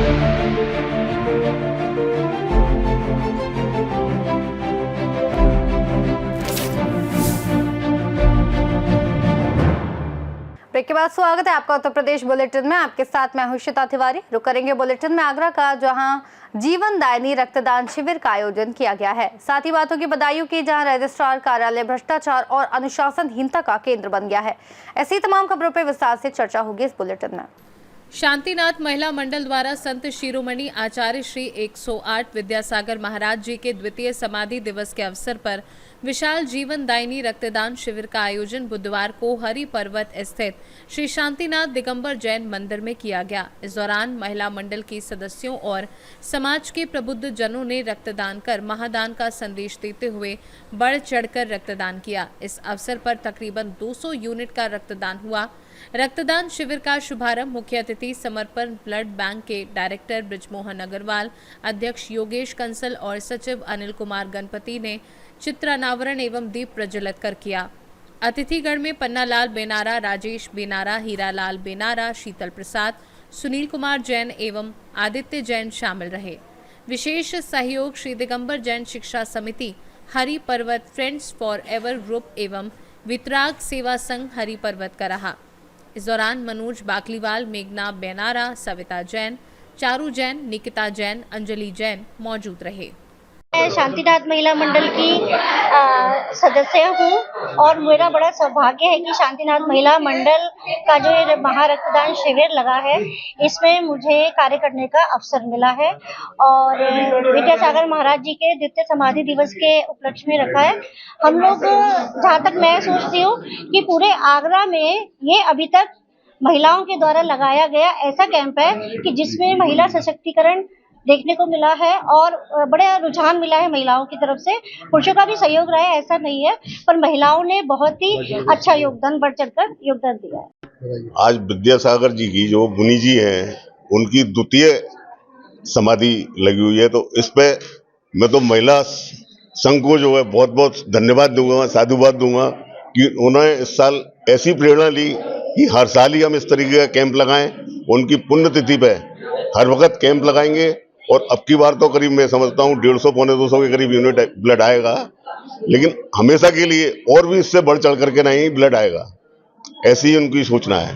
Break के बाद स्वागत है आपका उत्तर प्रदेश बुलेटिन में। आपके साथ मैं हुशिता तिवारी। रुक करेंगे बुलेटिन में आगरा का, जहां जीवनदायिनी रक्तदान शिविर का आयोजन किया गया है। साथ ही बातों की बदायूं की, जहां रजिस्ट्रार कार्यालय भ्रष्टाचार और अनुशासनहीनता का केंद्र बन गया है। ऐसी तमाम खबरों पर विस्तार से चर्चा होगी इस बुलेटिन में। शांतिनाथ महिला मंडल द्वारा संत शिरोमणि आचार्य श्री 108 विद्यासागर महाराज जी के द्वितीय समाधि दिवस के अवसर पर विशाल जीवनदायिनी रक्तदान शिविर का आयोजन बुधवार को हरि पर्वत स्थित श्री शांतिनाथ दिगंबर जैन मंदिर में किया गया। इस दौरान महिला मंडल की सदस्यों और समाज के प्रबुद्ध जनों ने रक्तदान कर महादान का संदेश देते हुए बढ़ चढ़कर रक्तदान किया। इस अवसर पर तकरीबन 200 यूनिट का रक्तदान हुआ। रक्तदान शिविर का शुभारंभ मुख्य अतिथि समर्पण ब्लड बैंक के डायरेक्टर ब्रिजमोहन अग्रवाल, अध्यक्ष योगेश कंसल और सचिव अनिल कुमार गणपति ने चित्रानावरण एवं दीप प्रज्वलित कर किया। अतिथिगण में पन्नालाल बेनारा, राजेश बेनारा, हीरालाल बेनारा, शीतल प्रसाद, सुनील कुमार जैन एवं आदित्य जैन शामिल रहे। विशेष सहयोग श्री दिगंबर जैन शिक्षा समिति, हरि पर्वत फ्रेंड्स फॉर एवर ग्रुप एवं वितराग सेवा संघ हरि पर्वत का रहा। इस दौरान मनोज बाकलीवाल, मेघना बेनारा, सविता जैन, चारू जैन, निकिता जैन, अंजलि जैन मौजूद रहे। मैं शांतिनाथ महिला मंडल की सदस्य हूँ और मेरा बड़ा सौभाग्य है कि शांतिनाथ महिला मंडल का जो ये महारक्तदान शिविर लगा है, इसमें मुझे कार्य करने का अवसर मिला है और विद्यासागर महाराज जी के द्वितीय समाधि दिवस के उपलक्ष्य में रखा है। हम लोग, जहाँ तक मैं सोचती हूँ कि पूरे आगरा में ये अभी तक महिलाओं के द्वारा लगाया गया ऐसा कैंप है कि जिसमें महिला सशक्तिकरण देखने को मिला है और बड़ा रुझान मिला है महिलाओं की तरफ से। पुरुषों का भी सहयोग रहा है, ऐसा नहीं है, पर महिलाओं ने बहुत ही अच्छा योगदान, बढ़ चढ़कर योगदान दिया है। आज विद्यासागर जी की जो मुनि जी हैं, उनकी द्वितीय समाधि लगी हुई है, तो इस पे मैं तो महिला संघ को जो है बहुत बहुत धन्यवाद दूंगा, साधुवाद दूंगा कि उन्होंने इस साल ऐसी प्रेरणा ली कि हर साल ही हम इस तरीके का कैंप लगाएं। उनकी पुण्यतिथि पे हर वक्त कैंप लगाएंगे और अब की बार तो करीब मैं समझता हूँ 150 पौने 200 के करीब यूनिट ब्लड आएगा, लेकिन हमेशा के लिए और भी इससे बढ़ चढ़ करके नहीं ब्लड आएगा, ऐसी ही उनकी सूचना है।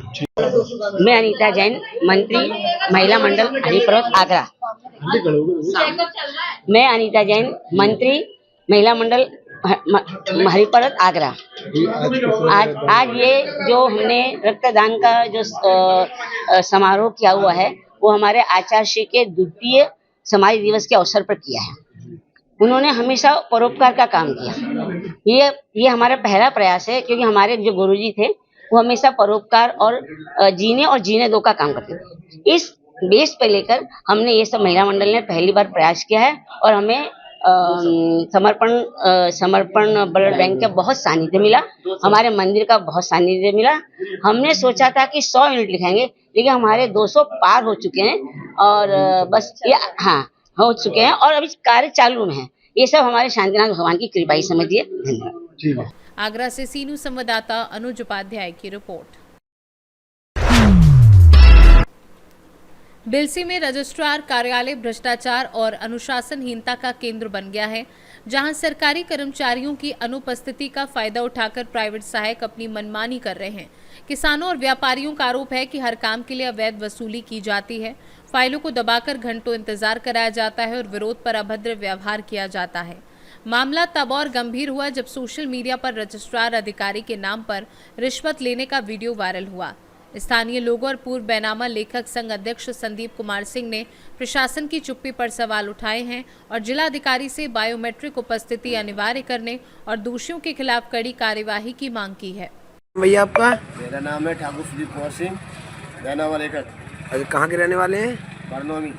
मैं अनीता जैन, मंत्री महिला मंडल हरि पर्वत आगरा। मैं अनीता जैन, मंत्री महिला मंडल हरि पर्वत आगरा। आज ये जो हमने रक्तदान का जो समारोह किया हुआ है, वो हमारे आचार्य श्री के द्वितीय समाधि दिवस के अवसर पर किया है। उन्होंने हमेशा परोपकार का काम किया। ये हमारा पहला प्रयास है, क्योंकि हमारे जो गुरुजी थे वो हमेशा परोपकार और जीने दो का काम करते थे। इस बेस पे लेकर हमने ये सब महिला मंडल ने पहली बार प्रयास किया है और हमें समर्पण ब्लड बैंक का बहुत सानिध्य मिला, हमारे मंदिर का बहुत सानिध्य मिला। हमने सोचा था कि 100 यूनिट लिखाएंगे, लेकिन हमारे 200 पार हो चुके हैं और बस ये हो चुके हैं और अभी कार्य चालू में है। ये सब हमारे शांतिनाथ भगवान की कृपा ही समझिए। धन्यवाद। आगरा से सीनू संवाददाता अनुज उपाध्याय की रिपोर्ट। बिलसी में रजिस्ट्रार कार्यालय भ्रष्टाचार और अनुशासनहीनता का केंद्र बन गया है, जहां सरकारी कर्मचारियों की अनुपस्थिति का फायदा उठाकर प्राइवेट सहायक अपनी मनमानी कर रहे हैं। किसानों और व्यापारियों का आरोप है कि हर काम के लिए अवैध वसूली की जाती है, फाइलों को दबाकर घंटों इंतजार कराया जाता है और विरोध पर अभद्र व्यवहार किया जाता है। मामला तब और गंभीर हुआ जब सोशल मीडिया पर रजिस्ट्रार अधिकारी के नाम पर रिश्वत लेने का वीडियो वायरल हुआ। स्थानीय लोगों और पूर्व बैनामा लेखक संघ अध्यक्ष संदीप कुमार सिंह ने प्रशासन की चुप्पी पर सवाल उठाए हैं और जिलाधिकारी से बायोमेट्रिक उपस्थिति अनिवार्य करने और दोषियों के खिलाफ कड़ी कार्यवाही की मांग की है। भैया आपका? मेरा नाम है ठाकुर सुदीप कुमार सिंह, बैनामा लेखक। अच्छा, कहाँ के रहने वाले हैं? बरनौनी।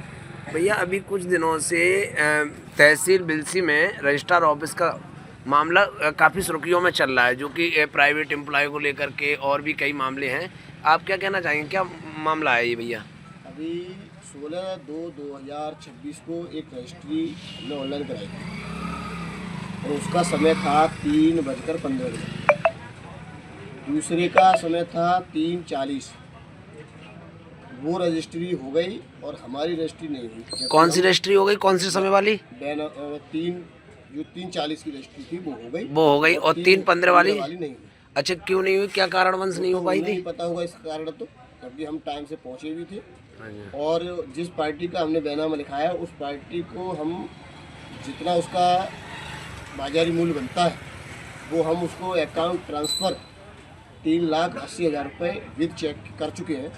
भैया, अभी कुछ दिनों से तहसील बिलसी में रजिस्ट्रार ऑफिस का मामला काफ़ी सुर्खियों में चल रहा है, जो कि प्राइवेट एम्प्लॉय को लेकर के और भी कई मामले हैं। आप क्या कहना चाहेंगे, क्या मामला है ये भैया? अभी 16/2/2026 को एक रजिस्ट्री हमने ऑनलाइन कराई थी और उसका समय था 3:15। दूसरे का समय था 3:40। वो रजिस्ट्री हो गई और हमारी रजिस्ट्री नहीं हुई। कौन सी रजिस्ट्री हो गई, कौन से समय वाली? 3:40 की रजिस्ट्री थी वो हो गई, वो हो गई, और 3:15 वाली नहीं हुई। अच्छा, क्यों नहीं हुई, क्या कारणवश नहीं हो पाई थी? नहीं पता होगा इस कारण, तो क्योंकि हम टाइम से पहुंचे भी थे और जिस पार्टी का हमने बैनामा लिखाया उस पार्टी को हम जितना उसका बाजारी मूल्य बनता है वो हम उसको अकाउंट ट्रांसफ़र 3,80,000 रुपये विद चेक कर चुके हैं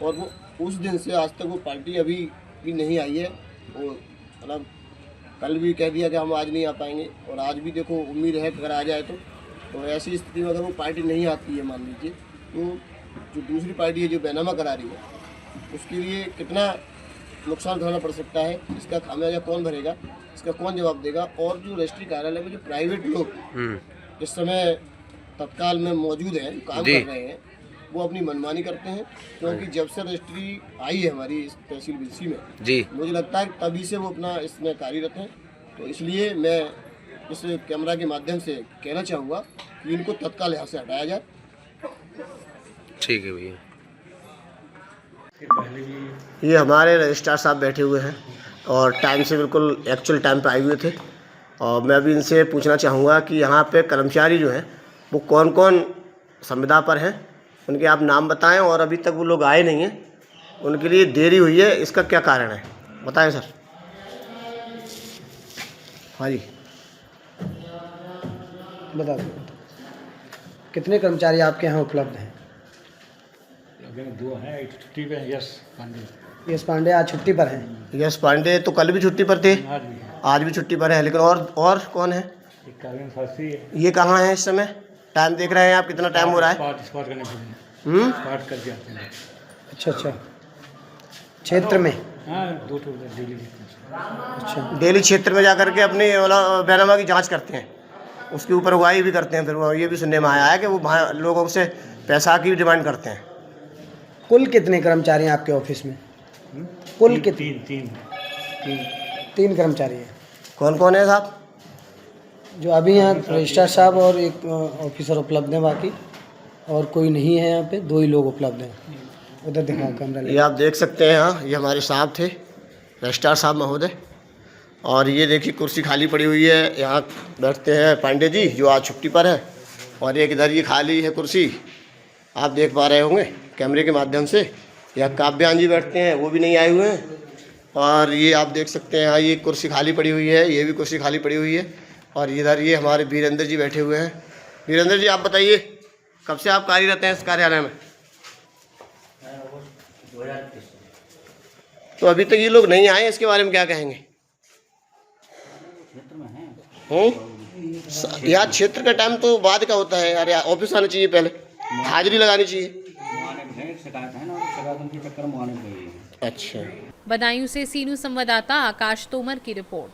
और वो उस दिन से आज तक वो पार्टी अभी भी नहीं आई है। वो मतलब कल भी कह दिया कि हम आज नहीं आ पाएंगे और आज भी देखो उम्मीद है कि अगर आ जाए तो ऐसी स्थिति में अगर वो पार्टी नहीं आती है मान लीजिए, तो जो दूसरी पार्टी है जो बैनामा करा रही है उसके लिए कितना नुकसान उठाना पड़ सकता है, इसका खामियाजा कौन भरेगा, इसका कौन जवाब देगा। और जो रजिस्ट्री कार्यालय में जो प्राइवेट लोग इस समय तत्काल में मौजूद हैं, काम कर रहे हैं, वो अपनी मनमानी करते हैं, क्योंकि जब से रजिस्ट्री आई है हमारी इस तहसील बिलसी में जी, मुझे लगता है तभी से वो अपना इसमें कार्यरत हैं। तो इसलिए मैं इस कैमरा के माध्यम से कहना चाहूँगा कि इनको तत्काल यहाँ से हटाया जाए। ठीक है भैया। ये हमारे रजिस्ट्रार साहब बैठे हुए हैं और टाइम से बिल्कुल एक्चुअल टाइम पे आए हुए थे और मैं अभी इनसे पूछना चाहूँगा कि यहाँ पे कर्मचारी जो हैं वो कौन कौन संविदा पर हैं, उनके आप नाम बताएं और अभी तक वो लोग आए नहीं हैं, उनके लिए देरी हुई है, इसका क्या कारण है बताएं सर। हाँ जी बता दो, कितने कर्मचारी आपके यहाँ उपलब्ध हैं? दो हैं, एक छुट्टी पे है, यश पांडे। यश पांडे आज छुट्टी पर हैं। यश पांडे तो कल भी छुट्टी पर थे, आज भी छुट्टी पर है, लेकिन और कौन है? ये कहाँ है इस समय? टाइम देख रहे हैं आप, कितना टाइम हो रहा है? स्पॉट करने के लिए स्पॉट करके आते हैं। अच्छा क्षेत्र में? हाँ, 2 डेली। अच्छा, डेली क्षेत्र में जाकर के अपनी बैनामा की जांच करते हैं, उसके ऊपर उगाही भी करते हैं। फिर वो ये भी सुनने में आया है कि वो लोगों से पैसा की डिमांड करते हैं। कुल कितने कर्मचारी हैं आपके ऑफिस में? कुल कितने? तीन कर्मचारी हैं। कौन कौन है साहब? जो अभी यहाँ रजिस्ट्रार साहब और एक ऑफिसर उपलब्ध हैं, बाकी और कोई नहीं है यहाँ पे, 2 ही लोग उपलब्ध हैं। उधर दिखाओ कैमरा। ये आप देख सकते हैं, हाँ ये हमारे साहब थे, रजिस्ट्रार साहब महोदय, और ये देखिए कुर्सी खाली पड़ी हुई है, यहाँ बैठते हैं पांडे जी जो आज छुट्टी पर है, और एक इधर ये खाली है कुर्सी, आप देख पा रहे होंगे कैमरे के माध्यम से। यहाँ काव्यान जी बैठते हैं, वो भी नहीं आए हुए हैं, और ये आप देख सकते हैं हाँ ये कुर्सी खाली पड़ी हुई है, ये भी कुर्सी खाली पड़ी हुई है, और इधर ये हमारे वीरेंद्र जी बैठे हुए हैं। वीरेंद्र जी आप बताइए, कब से आप कार्यरत हैं इस कार्यालय में? तो अभी तक ये लोग नहीं आए, इसके बारे में क्या कहेंगे? यहाँ क्षेत्र का टाइम तो बाद का होता है, अरे ऑफिस आना चाहिए, पहले हाजिरी लगानी चाहिए। अच्छा, बदायूं से सीनू संवाददाता आकाश तोमर की रिपोर्ट।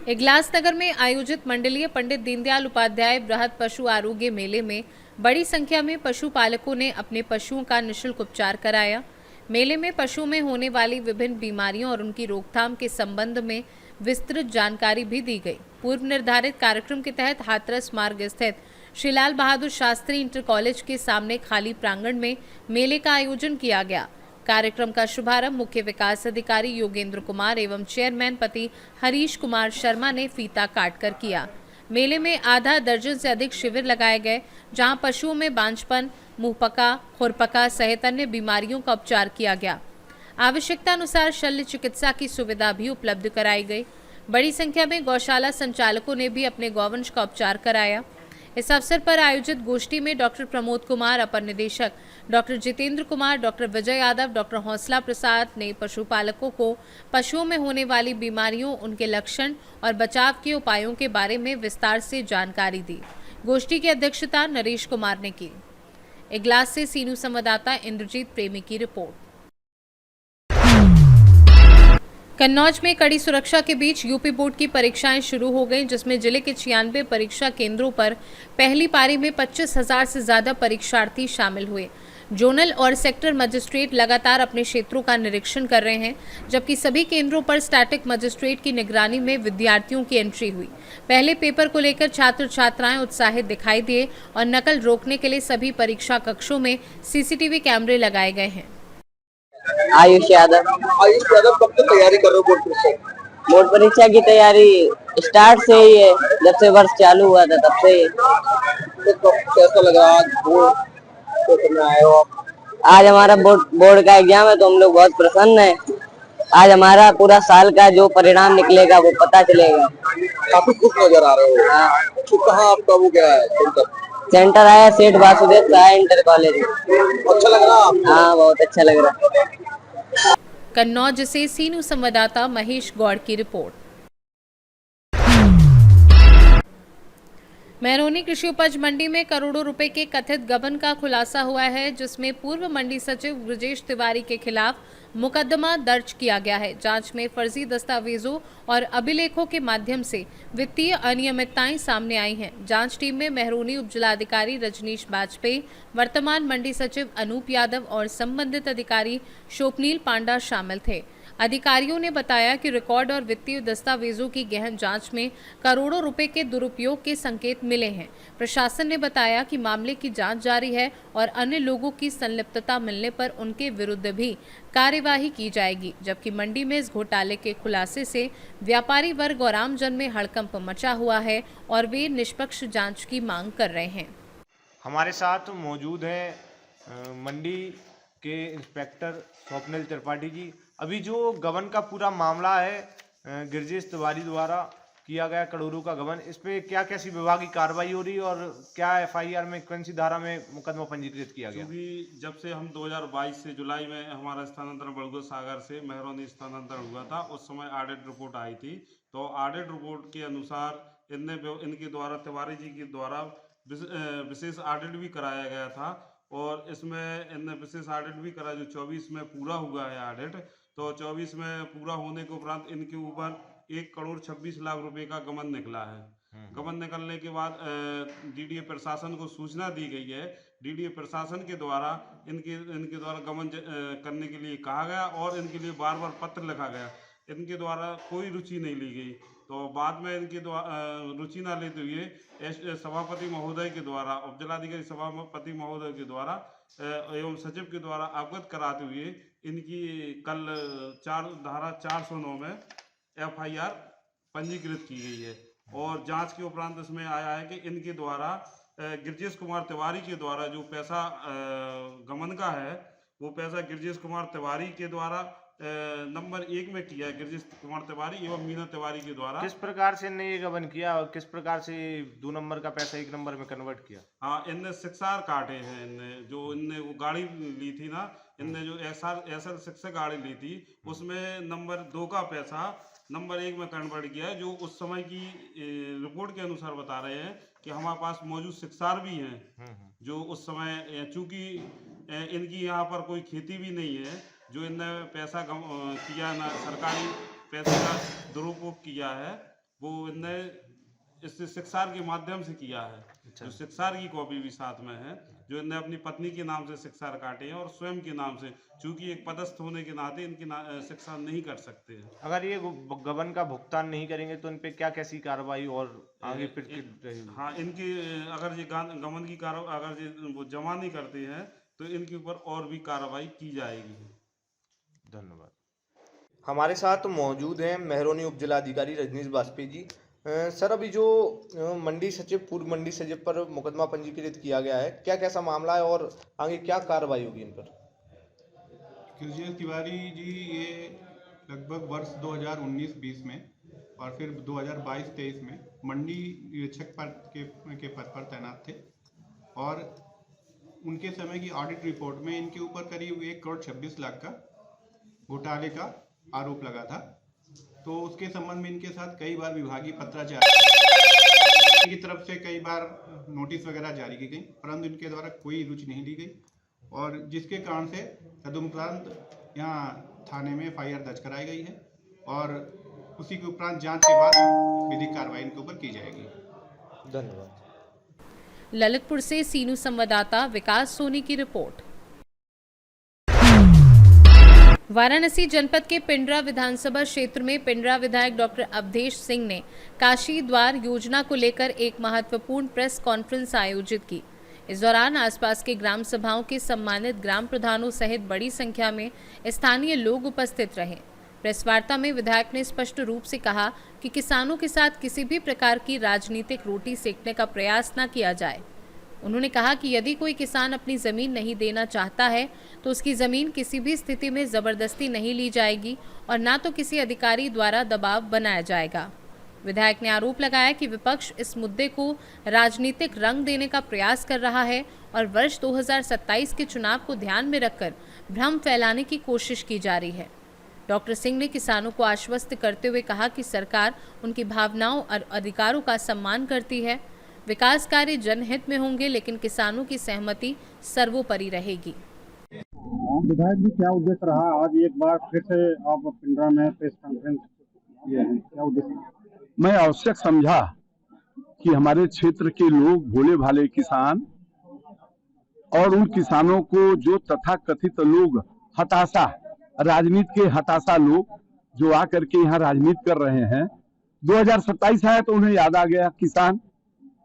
इगलास नगर में आयोजित मंडलीय पंडित दीनदयाल उपाध्याय बृहद पशु आरोग्य मेले में बड़ी संख्या में पशुपालकों ने अपने पशुओं का निःशुल्क उपचार कराया। मेले में पशुओं में होने वाली विभिन्न बीमारियों और उनकी रोकथाम के संबंध में विस्तृत जानकारी भी दी गई। पूर्व निर्धारित कार्यक्रम के तहत हाथरस मार्ग स्थित श्री लाल बहादुर शास्त्री इंटर कॉलेज के सामने खाली प्रांगण में मेले का आयोजन किया गया। कार्यक्रम का शुभारंभ मुख्य विकास अधिकारी योगेंद्र कुमार एवं चेयरमैन पति हरीश कुमार शर्मा ने फीता काटकर किया। मेले में आधा दर्जन से अधिक शिविर लगाए गए, जहां पशुओं में बांझपन, मुंहपका, खुरपका सहित अन्य बीमारियों का उपचार किया गया। आवश्यकता अनुसार शल्य चिकित्सा की सुविधा भी उपलब्ध कराई गई। बड़ी संख्या में गौशाला संचालकों ने भी अपने गौवंश का उपचार कराया। इस अवसर पर आयोजित गोष्ठी में डॉक्टर प्रमोद कुमार, अपर निदेशक doctor Jitendra Kumar, doctor Vijay Yadav, doctor हौसला प्रसाद ने पशुपालकों को पशुओं में होने वाली बीमारियों, उनके लक्षण और बचाव के उपायों के बारे में विस्तार से जानकारी दी। गोष्ठी की अध्यक्षता नरेश कुमार ने की। इगलास से सीनू संवाददाता इंद्रजीत प्रेमी की रिपोर्ट। कन्नौज में कड़ी सुरक्षा के बीच यूपी बोर्ड की परीक्षाएं शुरू हो गईं, जिसमें जिले के 96 परीक्षा केंद्रों पर पहली पारी में 25,000 से ज्यादा परीक्षार्थी शामिल हुए। जोनल और सेक्टर मजिस्ट्रेट लगातार अपने क्षेत्रों का निरीक्षण कर रहे हैं, जबकि सभी केंद्रों पर स्टैटिक मजिस्ट्रेट की निगरानी में विद्यार्थियों की एंट्री हुई। पहले पेपर को लेकर छात्र छात्राएं उत्साहित दिखाई दिए और नकल रोकने के लिए सभी परीक्षा कक्षों में सीसीटीवी कैमरे लगाए गए हैं। आयुष यादव कब से तैयारी कर रहे हो बोर्ड परीक्षा? बोर्ड परीक्षा की तैयारी स्टार्ट से ही है, जब से वर्ष चालू हुआ था तब से ही। तो कैसा लग रहा आज तो करने आए हो आप? आज हमारा बोर्ड का एग्जाम है तो हम लोग बहुत प्रसन्न हैं। आज हमारा पूरा साल का जो परिणाम निकलेगा वो पता चलेगा। काफी खुश नजर आ रहे हो। हाँ। तो कहाँ आपका वो क्या है सेंटर आया सेठ वासुदेव सहाय इंटर कॉलेज। अच्छा लग रहा है? हाँ बहुत अच्छा लग रहा है। कन्नौज से सीनू संवाददाता महेश गौड़ की रिपोर्ट। महरौनी कृषि उपज मंडी में करोड़ों रुपए के कथित गबन का खुलासा हुआ है, जिसमें पूर्व मंडी सचिव ब्रजेश तिवारी के खिलाफ मुकदमा दर्ज किया गया है। जांच में फर्जी दस्तावेजों और अभिलेखों के माध्यम से वित्तीय अनियमितताएं सामने आई हैं। जांच टीम में महरौनी उपजिलाधिकारी रजनीश बाजपेयी, वर्तमान मंडी सचिव अनूप यादव और संबंधित अधिकारी शोभनील पांडा शामिल थे। अधिकारियों ने बताया कि रिकॉर्ड और वित्तीय दस्तावेजों की गहन जांच में करोड़ों रुपए के दुरुपयोग के संकेत मिले हैं। प्रशासन ने बताया कि मामले की जांच जारी है और अन्य लोगों की संलिप्तता मिलने पर उनके विरुद्ध भी कार्यवाही की जाएगी। जबकि मंडी में इस घोटाले के खुलासे से व्यापारी वर्ग और आमजन में हड़कंप मचा हुआ है और वे निष्पक्ष जाँच की मांग कर रहे हैं। हमारे साथ मौजूद हैं मंडी के इंस्पेक्टर स्वप्निल त्रिपाठी जी। अभी जो गबन का पूरा मामला है गिरजेश तिवारी द्वारा किया गया करोड़ों का गबन, इस पे क्या कैसी विभागीय कार्रवाई हो रही है और क्या एफआईआर में कौन सी धारा में मुकदमा पंजीकृत किया गया? क्योंकि जब से हम 2022 से जुलाई में हमारा स्थानांतरण बड़गो सागर से महरौनी स्थानांतरण हुआ था, उस समय ऑडिट रिपोर्ट आई थी। तो ऑडिट रिपोर्ट के अनुसार इनके द्वारा तिवारी जी के द्वारा विशेष ऑडिट भी कराया गया था और इसमें इनने विशेष ऑडिट भी करा जो 24 में पूरा हुआ है ऑडिट। तो 24 में पूरा होने के उपरांत इनके ऊपर 1,26,00,000 रुपए का गबन निकला है। गबन निकलने के बाद डीडीए प्रशासन को सूचना दी गई है। डीडीए प्रशासन के द्वारा इनके द्वारा गबन करने के लिए कहा गया और इनके लिए बार बार पत्र लिखा गया। इनके द्वारा कोई रुचि नहीं ली गई। तो बाद में इनके द्वारा रुचि न लेते हुए सभापति महोदय के द्वारा, उपजिलाधिकारी सभापति महोदय के द्वारा एवं सचिव के द्वारा अवगत कराते हुए इनकी कल धारा 409 में एफआईआर पंजीकृत की गई है। और जांच के उपरांत इसमें आया है कि इनके द्वारा गिरजेश कुमार तिवारी के द्वारा जो पैसा गबन का है वो पैसा गिरजेश कुमार तिवारी के द्वारा नंबर 1 में किया है। गिरजेश कुमार तिवारी एवं मीना तिवारी के द्वारा किस प्रकार से इनने ये गबन किया और किस प्रकार से 2 नंबर का पैसा 1 नंबर में कन्वर्ट किया? हाँ, इनने शिक्षार काटे हैं। इनने वो गाड़ी ली थी ना, इनने जो एसएल शिक्षा गाड़ी ली थी उसमें नंबर 2 का पैसा नंबर 1 में कन्वर्ट किया है। जो उस समय की रिपोर्ट के अनुसार बता रहे हैं कि हमारे पास मौजूद शिक्षार भी हैं जो उस समय, चूंकि इनकी यहाँ पर कोई खेती भी नहीं है, जो इनने पैसा किया ना सरकारी पैसे का दुरुपयोग किया है वो इनने इस शिक्षार के माध्यम से किया है। जो शिक्षार की कॉपी भी साथ में है, जो इनने अपनी पत्नी के नाम से शिक्षार काटे हैं और स्वयं के नाम से, चूंकि एक पदस्थ होने के नाते इनकी शिक्षा नहीं कर सकते हैं। अगर ये गबन का भुगतान नहीं करेंगे तो इन पे क्या कैसी कार्रवाई और आगे फिर रहेगी? हाँ, इनकी अगर ये गबन की कार्रवाई अगर ये वो जमा नहीं करते हैं तो इनके ऊपर और भी कार्रवाई की जाएगी। धन्यवाद। हमारे साथ मौजूद हैं महरौनी उपजिलाधिकारी रजनीश बाजपेयी जी। सर, अभी जो मंडी सचिव पूर्व मंडी सचिव पर मुकदमा पंजीकृत किया गया है, क्या कैसा मामला है और आगे क्या कार्रवाई होगी इन पर? गिरजेश तिवारी जी ये लगभग वर्ष 2019-20 में और फिर 2022-23 में मंडी निरीक्षक पद के पद पर तैनात थे और उनके समय की ऑडिट रिपोर्ट में इनके ऊपर करीब 1,26,00,000 का घोटाले का आरोप लगा था। तो उसके संबंध में इनके साथ कई बार विभागीय पत्राचार की तरफ से कई बार नोटिस वगैरह जारी की गई, परंतु इनके द्वारा कोई रुचि नहीं ली गई और जिसके कारण से तदुपरांत यहाँ थाने में एफआईआर दर्ज कराई गई है और उसी के उपरांत जांच के बाद विधिक कार्रवाई इनके ऊपर की जाएगी। धन्यवाद। ललितपुर से सीनू संवाददाता विकास सोनी की रिपोर्ट। वाराणसी जनपद के पिंडरा विधानसभा क्षेत्र में पिंडरा विधायक डॉक्टर अवधेश सिंह ने काशी द्वार योजना को लेकर एक महत्वपूर्ण प्रेस कॉन्फ्रेंस आयोजित की। इस दौरान आसपास के ग्राम सभाओं के सम्मानित ग्राम प्रधानों सहित बड़ी संख्या में स्थानीय लोग उपस्थित रहे। प्रेस वार्ता में विधायक ने स्पष्ट रूप से कहा कि किसानों के साथ किसी भी प्रकार की राजनीतिक रोटी सेकने का प्रयास न किया जाए। उन्होंने कहा कि यदि कोई किसान अपनी जमीन नहीं देना चाहता है तो उसकी जमीन किसी भी स्थिति में जबरदस्ती नहीं ली जाएगी और न तो किसी अधिकारी द्वारा दबाव बनाया जाएगा। विधायक ने आरोप लगाया कि विपक्ष इस मुद्दे को राजनीतिक रंग देने का प्रयास कर रहा है और वर्ष 2027 के चुनाव को ध्यान में रखकर भ्रम फैलाने की कोशिश की जा रही है। डॉक्टर सिंह ने किसानों को आश्वस्त करते हुए कहा कि सरकार उनकी भावनाओं और अधिकारों का सम्मान करती है। विकास कार्य जनहित में होंगे, लेकिन किसानों की सहमति सर्वोपरि रहेगी। विधायक जी, क्या उद्देश्य रहा आज एक बार फिर से आप पिंडरा में प्रेस कॉन्फ्रेंस किए हैं, क्या उद्देश्य? मैं आवश्यक समझा कि हमारे क्षेत्र के लोग भोले भाले किसान और उन किसानों को जो तथाकथित लोग हताशा, राजनीति के हताशा लोग जो आकर के यहाँ राजनीति कर रहे हैं, 2027 आया तो उन्हें याद आ गया किसान।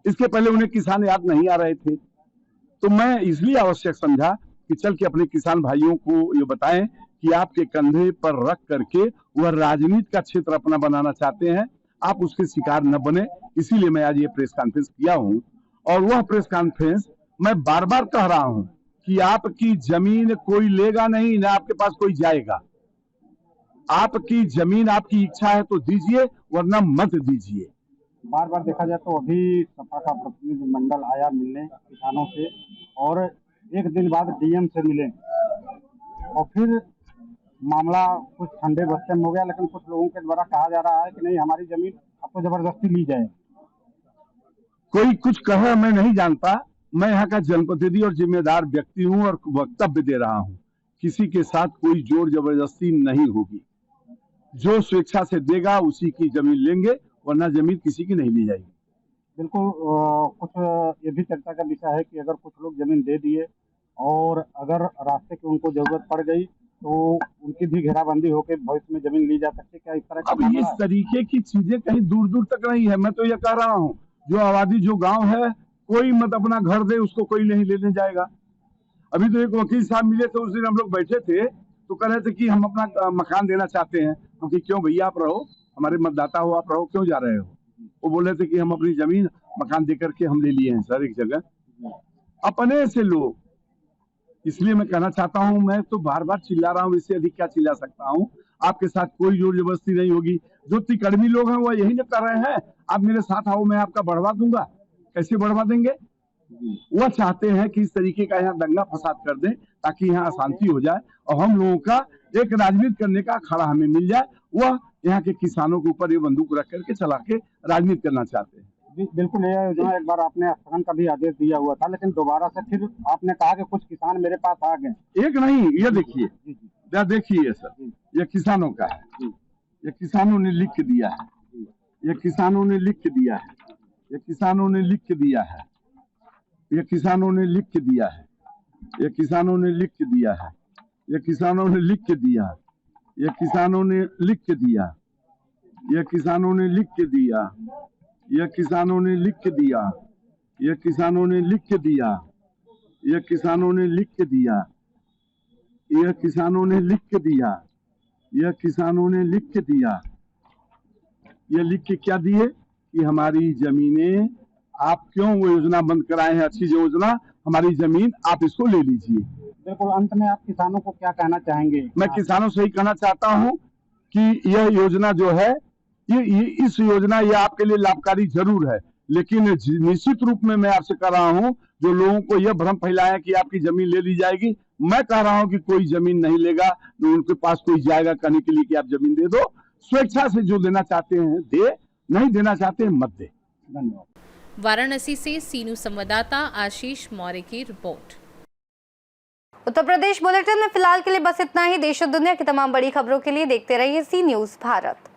इसके पहले उन्हें किसान याद नहीं आ रहे थे। तो मैं इसलिए आवश्यक समझा कि चल के अपने किसान भाइयों को ये बताएं कि आपके कंधे पर रख करके वह राजनीति का क्षेत्र अपना बनाना चाहते हैं, आप उसके शिकार न बने। इसीलिए मैं आज ये प्रेस कॉन्फ्रेंस किया हूं। और वह प्रेस कॉन्फ्रेंस मैं बार बार कह रहा हूं कि आपकी जमीन कोई लेगा नहीं, ना आपके पास कोई जाएगा। आपकी जमीन आपकी इच्छा है तो दीजिए, वरना मत दीजिए। बार बार देखा जाए तो अभी सपा का प्रतिनिधि मंडल आया मिलने किसानों से और एक दिन बाद डीएम से मिले और फिर मामला कुछ ठंडे बस्ते में हो गया, लेकिन कुछ लोगों के द्वारा कहा जा रहा है कि नहीं, हमारी जमीन आपको जबरदस्ती ली जाए। कोई कुछ कहे मैं नहीं जानता। मैं यहाँ का जनप्रतिनिधि और जिम्मेदार व्यक्ति हूँ और वक्तव्य दे रहा हूँ। किसी के साथ कोई जोर जबरदस्ती नहीं होगी। जो स्वेच्छा से देगा उसी की जमीन लेंगे, वरना जमीन किसी की नहीं ली जाएगी। बिल्कुल। कुछ ये भी चर्चा का विषय है कि अगर कुछ लोग जमीन दे दिए और अगर रास्ते की उनको जरूरत पड़ गई तो उनकी भी घेराबंदी होकर भविष्य में जमीन ली जा सकती है। क्या इस तरह का? अब इस तरीके की चीजें कहीं दूर दूर तक नहीं है। मैं तो ये कह रहा हूँ, जो आबादी जो गांव है, कोई मत अपना घर दे, उसको कोई नहीं लेने जाएगा। अभी तो एक वकील साहब मिले थे, उस दिन हम लोग बैठे थे तो कह रहे थे कि हम अपना मकान देना चाहते हैं। हम कि क्यों भैया, आप रहो, हमारे मतदाता हो, आप रहो, क्यों जा रहे हो? वो बोल रहे थे कि हम अपनी जमीन मकान देकर के हम ले लिए हैं सर, एक जगह अपने से लोग। इसलिए मैं कहना चाहता हूं, मैं तो बार बार चिल्ला रहा हूं, इससे अधिक क्या चिल्ला सकता हूं। आपके साथ कोई जोर जबरदस्ती नहीं होगी। जो तिकड़मी लोग हैं वो यही न कर रहे हैं, आप मेरे साथ आओ, मैं आपका बढ़वा दूंगा। कैसे बढ़वा देंगे? वह चाहते हैं कि इस तरीके का यहाँ दंगा फसाद कर दें ताकि यहाँ अशांति हो जाए और हम लोगों का एक राजनीति करने का अखाड़ा हमें मिल जाए। वह यहाँ के किसानों के ऊपर ये बंदूक रख करके चला के राजनीति करना चाहते हैं। बिल्कुल। ये योजना एक बार आपने स्थगन का भी आदेश दिया हुआ था, लेकिन दोबारा से फिर आपने कहा कि कुछ किसान मेरे पास आ गए। एक नहीं, ये देखिए, देखिए सर, ये किसानों का है। ये किसानों ने लिख दिया है। ये किसानों ने लिख दिया है। ये किसानों ने लिख दिया है। ये किसानों ने लिख दिया है। ये किसानों ने लिख दिया है। ये किसानों ने लिख दिया। ये किसानों ने लिख दिया। ये किसानों ने लिख दिया। ये किसानों ने लिख दिया। ये किसानों ने लिख दिया। ये किसानों ने लिख दिया। ये किसानों ने लिख दिया। ये किसानों ने लिख दिया। ये लिख के क्या दिए कि हमारी जमीनें आप क्यों वो योजना बंद कराए हैं, अच्छी योजना, हमारी जमीन आप इसको ले लीजिए। बिल्कुल। अंत में आप किसानों को क्या कहना चाहेंगे? मैं किसानों से ही कहना चाहता हूं कि यह योजना जो है, इस योजना ये आपके लिए लाभकारी जरूर है, लेकिन निश्चित रूप में मैं आपसे कह रहा हूं, जो लोगों को यह भ्रम फैलाया कि आपकी जमीन ले ली जाएगी, मैं कह रहा हूं कि कोई जमीन नहीं लेगा, उनके पास कोई जाएगा कहने के लिए कि आप जमीन दे दो। स्वेच्छा से जो देना चाहते हैं दे, नहीं देना चाहते हैं मत दे। धन्यवाद। वाराणसी से सीनू संवाददाता आशीष मौर्य की रिपोर्ट। उत्तर प्रदेश बुलेटिन में फिलहाल के लिए बस इतना ही। देश और दुनिया की तमाम बड़ी खबरों के लिए देखते रहिए सी न्यूज़ भारत।